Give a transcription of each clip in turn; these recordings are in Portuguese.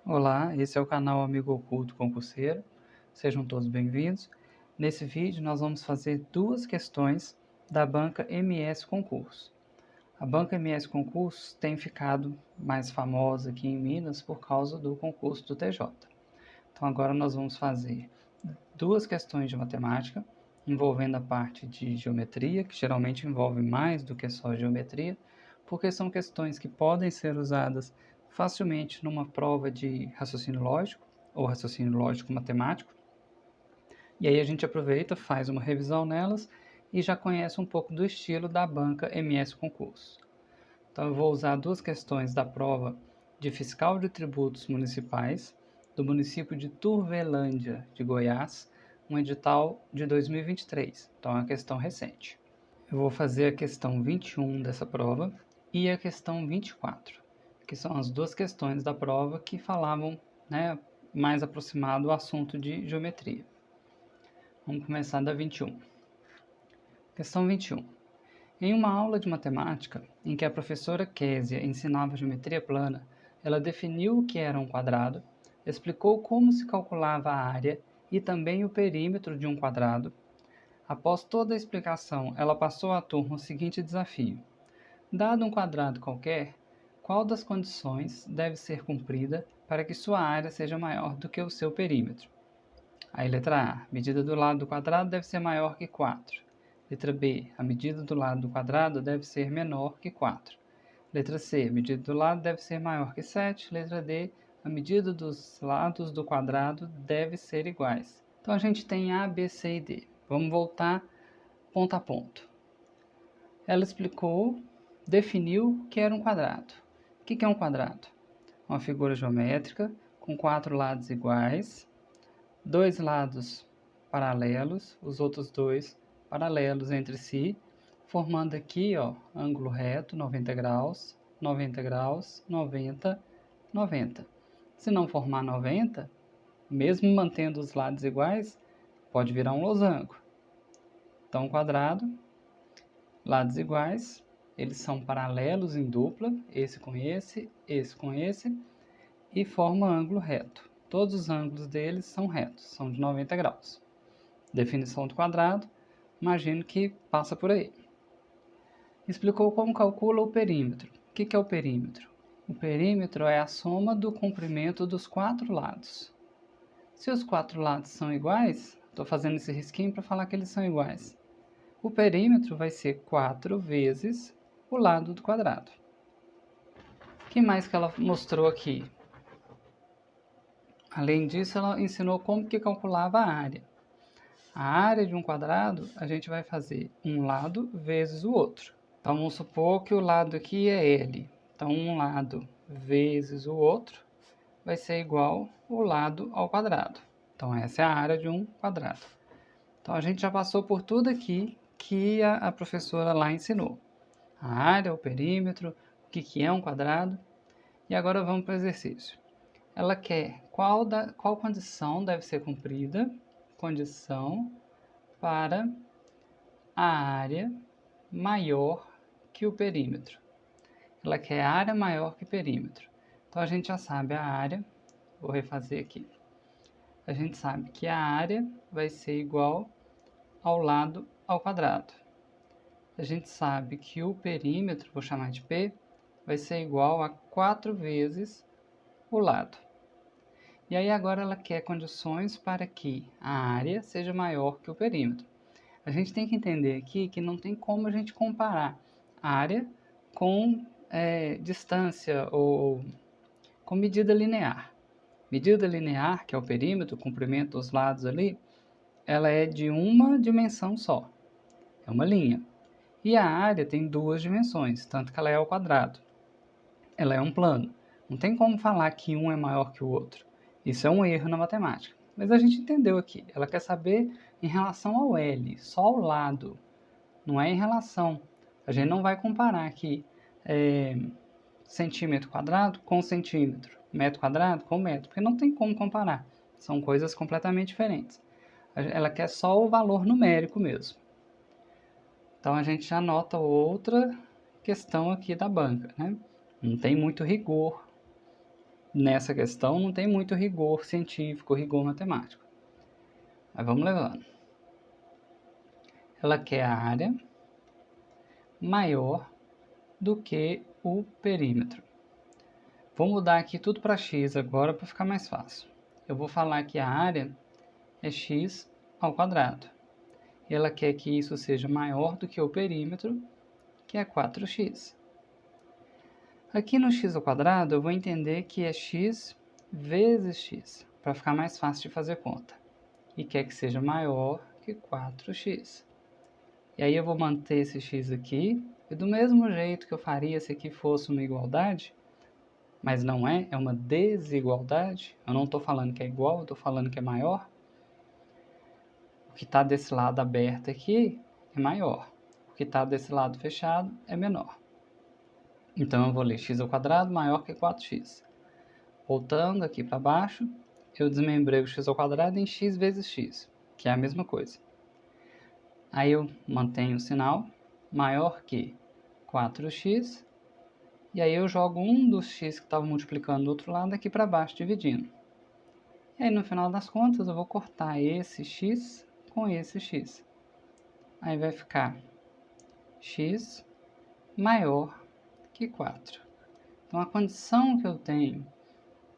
Olá, esse é o canal Amigo Oculto Concurseiro. Sejam todos bem-vindos. Nesse vídeo nós vamos fazer duas questões da banca MS Concurso. A banca MS Concurso tem ficado mais famosa aqui em Minas por causa do concurso do TJ. Então agora nós vamos fazer duas questões de matemática envolvendo a parte de geometria, que geralmente envolve mais do que só geometria, porque são questões que podem ser usadas facilmente numa prova de raciocínio lógico ou raciocínio lógico matemático. E aí a gente aproveita, faz uma revisão nelas e já conhece um pouco do estilo da banca MS Concurso. Então eu vou usar duas questões da prova de fiscal de tributos municipais do município de Turvelândia, de Goiás, um edital de 2023, então é uma questão recente. Eu vou fazer a questão 21 dessa prova e a questão 24, que são as duas questões da prova que falavam, mais aproximado do assunto de geometria. Vamos começar da 21. Questão 21. Em uma aula de matemática, em que a professora Késia ensinava geometria plana, ela definiu o que era um quadrado, explicou como se calculava a área e também o perímetro de um quadrado. Após toda a explicação, ela passou à turma o seguinte desafio: dado um quadrado qualquer, qual das condições deve ser cumprida para que sua área seja maior do que o seu perímetro? Aí, letra A, a medida do lado do quadrado deve ser maior que 4. Letra B, a medida do lado do quadrado deve ser menor que 4. Letra C, a medida do lado deve ser maior que 7. Letra D, a medida dos lados do quadrado deve ser iguais. Então a gente tem A, B, C e D. Vamos voltar ponto a ponto. Ela explicou, definiu que era um quadrado. O que é um quadrado? Uma figura geométrica com 4 lados iguais, 2 lados paralelos, os outros dois paralelos entre si, formando aqui, ó, ângulo reto, 90 graus, 90 graus, 90, 90. Se não formar 90, mesmo mantendo os lados iguais, pode virar um losango. Então, quadrado, lados iguais, eles são paralelos em dupla, esse com esse, e forma ângulo reto. Todos os ângulos deles são retos, são de 90 graus. Definição do quadrado, imagino que passa por aí. Explicou como calcula o perímetro. O que é o perímetro? O perímetro é a soma do comprimento dos 4 lados. Se os 4 lados são iguais, estou fazendo esse risquinho para falar que eles são iguais. O perímetro vai ser 4 vezes o lado do quadrado. O que mais que ela mostrou aqui? Além disso, ela ensinou como que calculava a área. A área de um quadrado, a gente vai fazer um lado vezes o outro. Então, vamos supor que o lado aqui é L. Então, um lado vezes o outro vai ser igual o lado ao quadrado. Então, essa é a área de um quadrado. Então, a gente já passou por tudo aqui que a professora lá ensinou. A área, o perímetro, o que é um quadrado. E agora vamos para o exercício. Ela quer qual condição deve ser cumprida, condição para a área maior que o perímetro. Ela quer a área maior que o perímetro. Então a gente já sabe a área, vou refazer aqui. A gente sabe que a área vai ser igual ao lado ao quadrado. A gente sabe que o perímetro, vou chamar de P, vai ser igual a 4 vezes o lado. E aí agora ela quer condições para que a área seja maior que o perímetro. A gente tem que entender aqui que não tem como a gente comparar área com distância ou com medida linear. Medida linear, que é o perímetro, o comprimento dos lados ali, ela é de uma dimensão só. É uma linha. E a área tem duas dimensões, tanto que ela é ao quadrado. Ela é um plano. Não tem como falar que um é maior que o outro. Isso é um erro na matemática. Mas a gente entendeu aqui. Ela quer saber em relação ao L, só ao lado. Não é em relação. A gente não vai comparar aqui centímetro quadrado com centímetro, metro quadrado com metro, porque não tem como comparar. São coisas completamente diferentes. Ela quer só o valor numérico mesmo. Então a gente já nota outra questão aqui da banca, né? Não tem muito rigor nessa questão não tem muito rigor científico, rigor matemático. Mas vamos levando. Ela quer a área maior do que o perímetro. Vou mudar aqui tudo para x agora para ficar mais fácil. Eu vou falar que a área é x ao quadrado. E ela quer que isso seja maior do que o perímetro, que é 4x. Aqui no x ao quadrado eu vou entender que é x vezes x, para ficar mais fácil de fazer conta. E quer que seja maior que 4x. E aí eu vou manter esse x aqui, e do mesmo jeito que eu faria se aqui fosse uma igualdade, mas não é, é uma desigualdade, eu não estou falando que é igual, eu estou falando que é maior. O que está desse lado aberto aqui é maior, o que está desse lado fechado é menor. Então eu vou ler x ao quadrado maior que 4x. Voltando aqui para baixo, eu desmembrei o x ao quadrado em x vezes x, que é a mesma coisa. Aí eu mantenho o sinal maior que 4x, e aí eu jogo um dos x que estava multiplicando do outro lado aqui para baixo, dividindo. E aí no final das contas eu vou cortar esse x com esse x. Aí vai ficar x maior que 4. Então a condição que eu tenho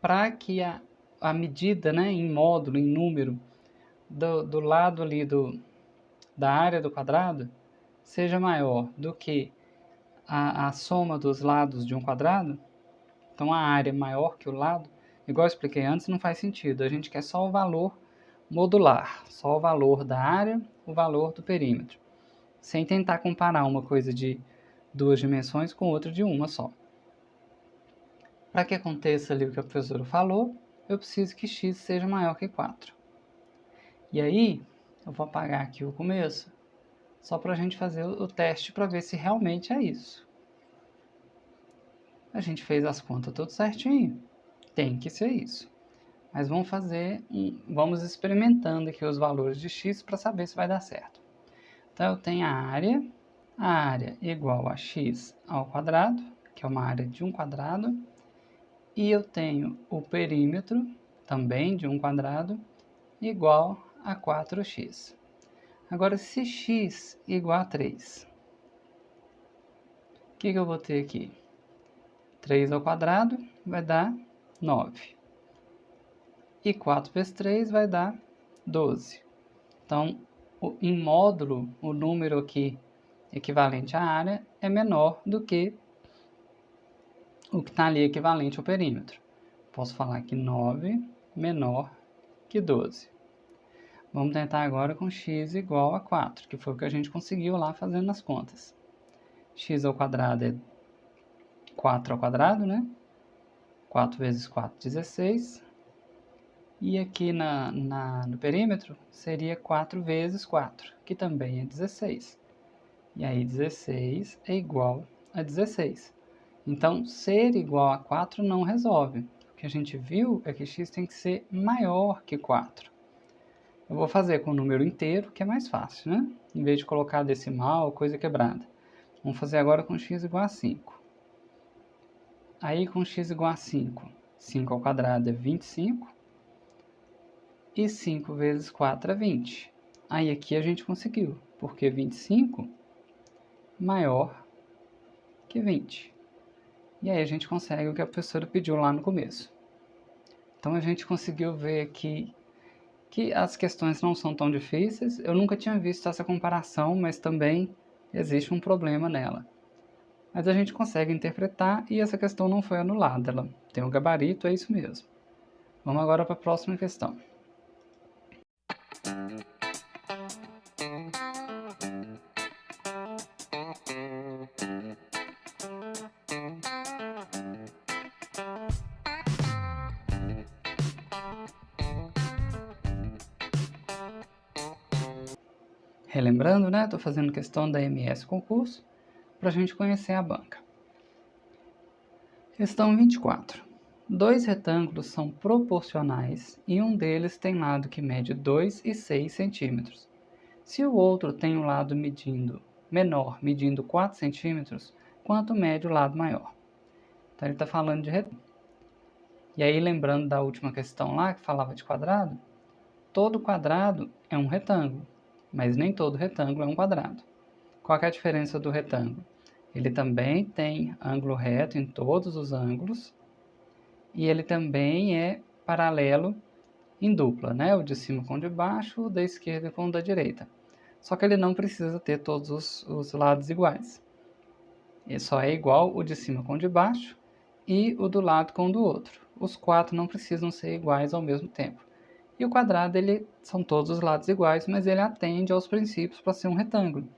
para que a medida, né, em módulo, em número, do lado ali da área do quadrado seja maior do que a soma dos lados de um quadrado, então a área é maior que o lado, igual eu expliquei antes, não faz sentido. A gente quer só o valor modular, só o valor da área, o valor do perímetro, sem tentar comparar uma coisa de duas dimensões com outra de uma só. Para que aconteça ali o que a professora falou, eu preciso que x seja maior que 4. E aí, eu vou apagar aqui o começo, só para a gente fazer o teste para ver se realmente é isso. A gente fez as contas tudo certinho, tem que ser isso. Mas vamos experimentando aqui os valores de x para saber se vai dar certo. Então eu tenho a área igual a x ao quadrado, que é uma área de um quadrado, e eu tenho o perímetro, também de um quadrado, igual a 4x. Agora, se x igual a 3, o que eu vou ter aqui? 3 ao quadrado vai dar 9. E 4 vezes 3 vai dar 12. Então, em módulo, o número aqui equivalente à área é menor do que o que está ali equivalente ao perímetro. Posso falar que 9 menor que 12. Vamos tentar agora com x igual a 4, que foi o que a gente conseguiu lá fazendo as contas. X ao quadrado é 4 ao quadrado, né? 4 vezes 4, 16. E aqui no perímetro seria 4 vezes 4, que também é 16. E aí 16 é igual a 16. Então, ser igual a 4 não resolve. O que a gente viu é que x tem que ser maior que 4. Eu vou fazer com o número inteiro, que é mais fácil, né? Em vez de colocar decimal, coisa quebrada. Vamos fazer agora com x igual a 5. Aí com x igual a 5, 5 ao quadrado é 25. E 5 vezes 4 é 20. Aí aqui a gente conseguiu, porque 25 maior que 20. E aí a gente consegue o que a professora pediu lá no começo. Então a gente conseguiu ver aqui que as questões não são tão difíceis. Eu nunca tinha visto essa comparação, mas também existe um problema nela. Mas a gente consegue interpretar e essa questão não foi anulada. Ela tem um gabarito, é isso mesmo. Vamos agora para a próxima questão. Relembrando, né? Estou fazendo questão da MS Concurso para a gente conhecer a banca. Questão 24. Dois retângulos são proporcionais e um deles tem lado que mede 2 e 6 centímetros. Se o outro tem um lado menor, medindo 4 centímetros, quanto mede o lado maior? Então ele está falando de retângulo. E aí, lembrando da última questão lá, que falava de quadrado, todo quadrado é um retângulo, mas nem todo retângulo é um quadrado. Qual é a diferença do retângulo? Ele também tem ângulo reto em todos os ângulos, e ele também é paralelo em dupla, né? O de cima com o de baixo, o da esquerda com o da direita. Só que ele não precisa ter todos os lados iguais. Ele só é igual o de cima com o de baixo e o do lado com o do outro. Os quatro não precisam ser iguais ao mesmo tempo. E o quadrado, ele são todos os lados iguais, mas ele atende aos princípios para ser um retângulo.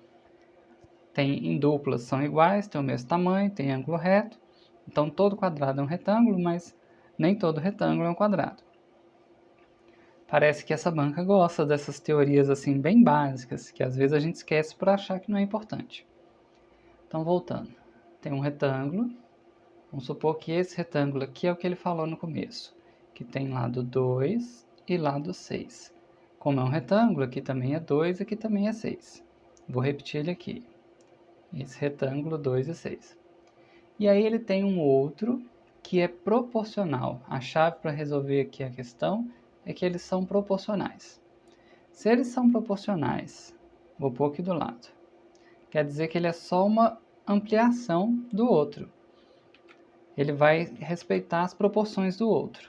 Tem em duplas são iguais, tem o mesmo tamanho, tem ângulo reto. Então todo quadrado é um retângulo, mas nem todo retângulo é um quadrado. Parece que essa banca gosta dessas teorias assim bem básicas, que às vezes a gente esquece por achar que não é importante. Então voltando, tem um retângulo. Vamos supor que esse retângulo aqui é o que ele falou no começo, que tem lado 2 e lado 6. Como é um retângulo, aqui também é 2, aqui também é 6. Vou repetir ele aqui. Esse retângulo 2 e 6. E aí ele tem um outro que é proporcional. A chave para resolver aqui a questão é que eles são proporcionais. Se eles são proporcionais, vou pôr aqui do lado. Quer dizer que ele é só uma ampliação do outro. Ele vai respeitar as proporções do outro.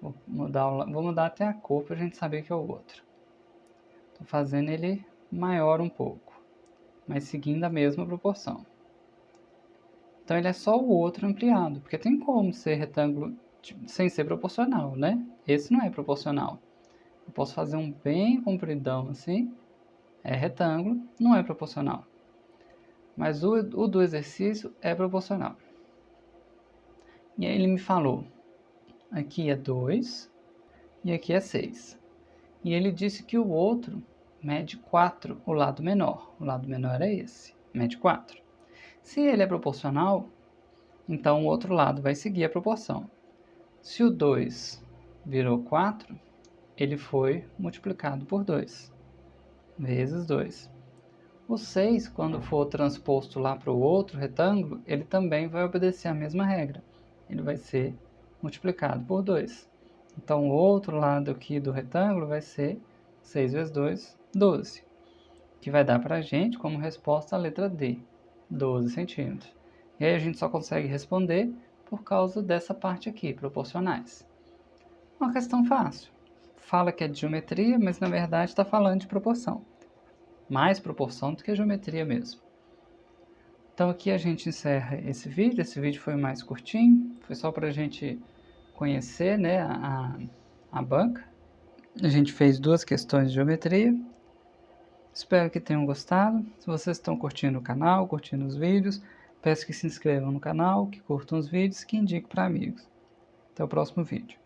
Vou mudar até a cor para a gente saber que é o outro. Estou fazendo ele maior um pouco, mas seguindo a mesma proporção. Então ele é só o outro ampliado, porque tem como ser retângulo sem ser proporcional, né? Esse não é proporcional. Eu posso fazer um bem compridão assim, é retângulo, não é proporcional. Mas o do exercício é proporcional. E aí ele me falou, aqui é 2 e aqui é 6. E ele disse que o outro mede 4, o lado menor. O lado menor é esse, mede 4. Se ele é proporcional, então o outro lado vai seguir a proporção. Se o 2 virou 4, ele foi multiplicado por 2, vezes 2. O 6, quando for transposto lá para o outro retângulo, ele também vai obedecer a mesma regra. Ele vai ser multiplicado por 2. Então, o outro lado aqui do retângulo vai ser 6 vezes 2, 12. Que vai dar para a gente como resposta a letra D, 12 centímetros. E aí a gente só consegue responder por causa dessa parte aqui, proporcionais. Uma questão fácil. Fala que é de geometria, mas na verdade está falando de proporção. Mais proporção do que geometria mesmo. Então aqui a gente encerra esse vídeo. Esse vídeo foi mais curtinho, foi só para a gente conhecer, né, a banca. A gente fez 2 questões de geometria. Espero que tenham gostado. Se vocês estão curtindo o canal, curtindo os vídeos, peço que se inscrevam no canal, que curtam os vídeos, que indiquem para amigos. Até o próximo vídeo.